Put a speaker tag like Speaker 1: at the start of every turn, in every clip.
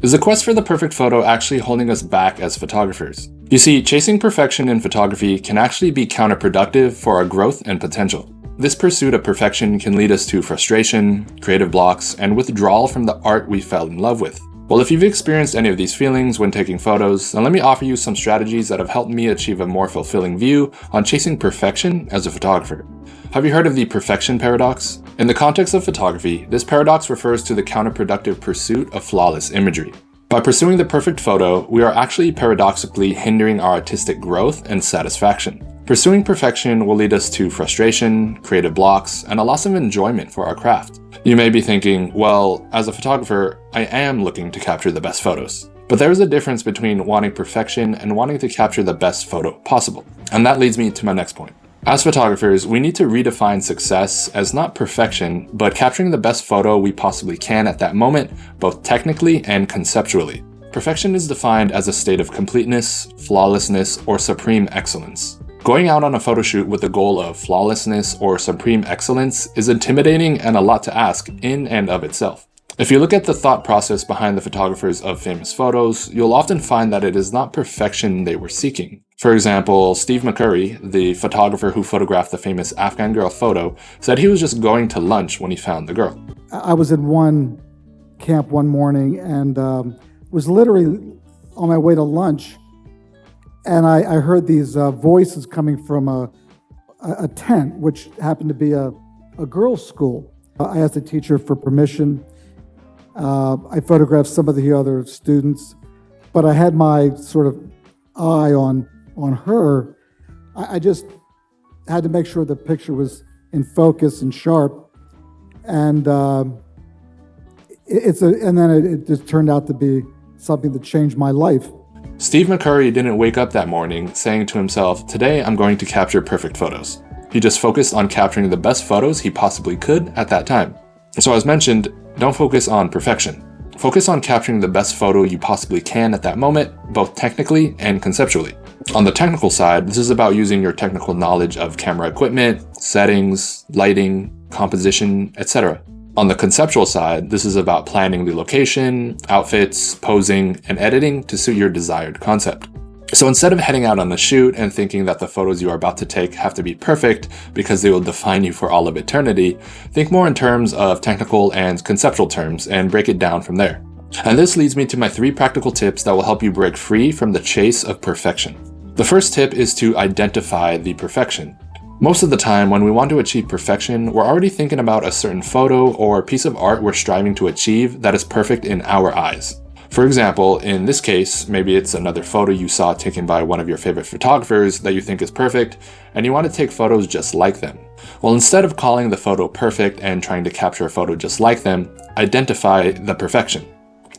Speaker 1: Is the quest for the perfect photo actually holding us back as photographers? You see, chasing perfection in photography can actually be counterproductive for our growth and potential. This pursuit of perfection can lead us to frustration, creative blocks, and withdrawal from the art we fell in love with. Well, if you've experienced any of these feelings when taking photos, then let me offer you some strategies that have helped me achieve a more fulfilling view on chasing perfection as a photographer. Have you heard of the perfection paradox? In the context of photography, this paradox refers to the counterproductive pursuit of flawless imagery. By pursuing the perfect photo, we are actually paradoxically hindering our artistic growth and satisfaction. Pursuing perfection will lead us to frustration, creative blocks, and a loss of enjoyment for our craft. You may be thinking, well, as a photographer, I am looking to capture the best photos. But there is a difference between wanting perfection and wanting to capture the best photo possible. And that leads me to my next point. As photographers, we need to redefine success as not perfection, but capturing the best photo we possibly can at that moment, both technically and conceptually. Perfection is defined as a state of completeness, flawlessness, or supreme excellence. Going out on a photo shoot with the goal of flawlessness or supreme excellence is intimidating and a lot to ask in and of itself. If you look at the thought process behind the photographers of famous photos, you'll often find that it is not perfection they were seeking. For example, Steve McCurry, the photographer who photographed the famous Afghan girl photo, said he was just going to lunch when he found the girl.
Speaker 2: I was in one camp one morning and was literally on my way to lunch, and I heard these voices coming from a tent, which happened to be a girls' school. I asked the teacher for permission. I photographed some of the other students, but I had my sort of eye on her. I just had to make sure the picture was in focus and sharp, and it just turned out to be something that changed my life.
Speaker 1: Steve McCurry didn't wake up that morning saying to himself, "Today I'm going to capture perfect photos." He just focused on capturing the best photos he possibly could at that time. So as mentioned, don't focus on perfection. Focus on capturing the best photo you possibly can at that moment, both technically and conceptually. On the technical side, this is about using your technical knowledge of camera equipment, settings, lighting, composition, etc. On the conceptual side, this is about planning the location, outfits, posing, and editing to suit your desired concept. So instead of heading out on a shoot and thinking that the photos you are about to take have to be perfect because they will define you for all of eternity, think more in terms of technical and conceptual terms and break it down from there. And this leads me to my 3 practical tips that will help you break free from the chase of perfection. The first tip is to identify the perfection. Most of the time, when we want to achieve perfection, we're already thinking about a certain photo or piece of art we're striving to achieve that is perfect in our eyes. For example, in this case, maybe it's another photo you saw taken by one of your favorite photographers that you think is perfect, and you want to take photos just like them. Well, instead of calling the photo perfect and trying to capture a photo just like them, identify the perfection.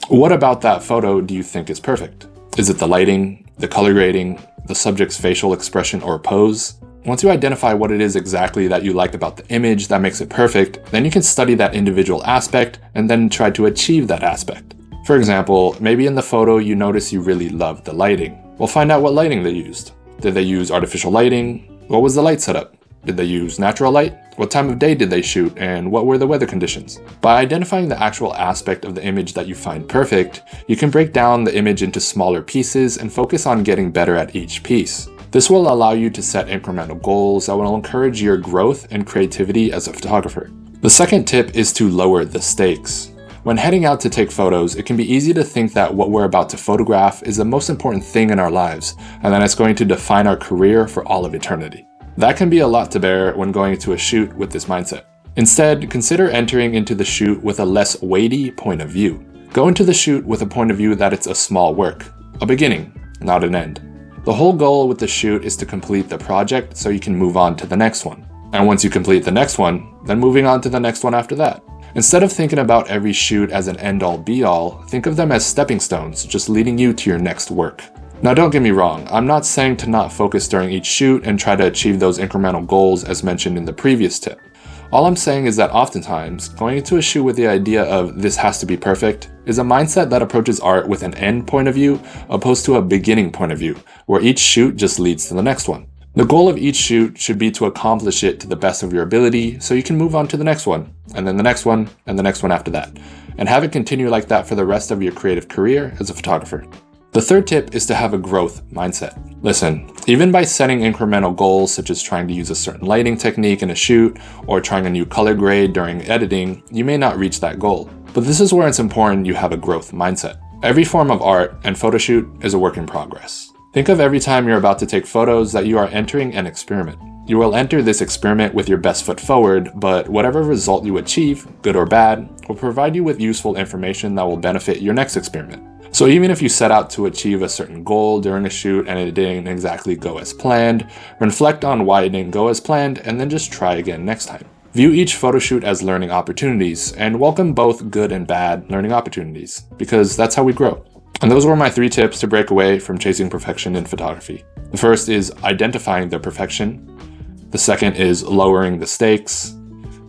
Speaker 1: What about that photo do you think is perfect? Is it the lighting, the color grading, the subject's facial expression or pose? Once you identify what it is exactly that you like about the image that makes it perfect, then you can study that individual aspect and then try to achieve that aspect. For example, maybe in the photo you notice you really love the lighting. Well, find out what lighting they used. Did they use artificial lighting? What was the light setup? Did they use natural light? What time of day did they shoot, and what were the weather conditions? By identifying the actual aspect of the image that you find perfect, you can break down the image into smaller pieces and focus on getting better at each piece. This will allow you to set incremental goals that will encourage your growth and creativity as a photographer. The second tip is to lower the stakes. When heading out to take photos, it can be easy to think that what we're about to photograph is the most important thing in our lives, and that it's going to define our career for all of eternity. That can be a lot to bear when going to a shoot with this mindset. Instead, consider entering into the shoot with a less weighty point of view. Go into the shoot with a point of view that it's a small work, a beginning, not an end. The whole goal with the shoot is to complete the project so you can move on to the next one. And once you complete the next one, then moving on to the next one after that. Instead of thinking about every shoot as an end-all be-all, think of them as stepping stones, just leading you to your next work. Now don't get me wrong, I'm not saying to not focus during each shoot and try to achieve those incremental goals as mentioned in the previous tip. All I'm saying is that oftentimes, going into a shoot with the idea of this has to be perfect is a mindset that approaches art with an end point of view opposed to a beginning point of view, where each shoot just leads to the next one. The goal of each shoot should be to accomplish it to the best of your ability so you can move on to the next one, and then the next one, and the next one after that. and have it continue like that for the rest of your creative career as a photographer. The third tip is to have a growth mindset. Listen, even by setting incremental goals such as trying to use a certain lighting technique in a shoot or trying a new color grade during editing, you may not reach that goal. But this is where it's important you have a growth mindset. Every form of art and photoshoot is a work in progress. Think of every time you're about to take photos that you are entering an experiment. You will enter this experiment with your best foot forward, but whatever result you achieve, good or bad, will provide you with useful information that will benefit your next experiment. So even if you set out to achieve a certain goal during a shoot and it didn't exactly go as planned, reflect on why it didn't go as planned and then just try again next time. View each photoshoot as learning opportunities and welcome both good and bad learning opportunities, because that's how we grow. And those were my 3 tips to break away from chasing perfection in photography. The first is identifying the perfection. The second is lowering the stakes.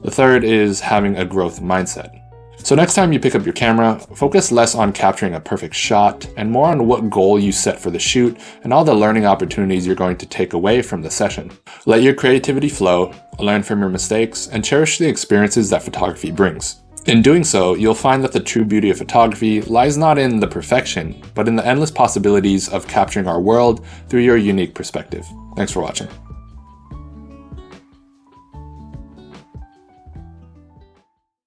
Speaker 1: The third is having a growth mindset. So next time you pick up your camera, focus less on capturing a perfect shot and more on what goal you set for the shoot and all the learning opportunities you're going to take away from the session. Let your creativity flow, learn from your mistakes, and cherish the experiences that photography brings. In doing so, you'll find that the true beauty of photography lies not in the perfection, but in the endless possibilities of capturing our world through your unique perspective. Thanks for watching.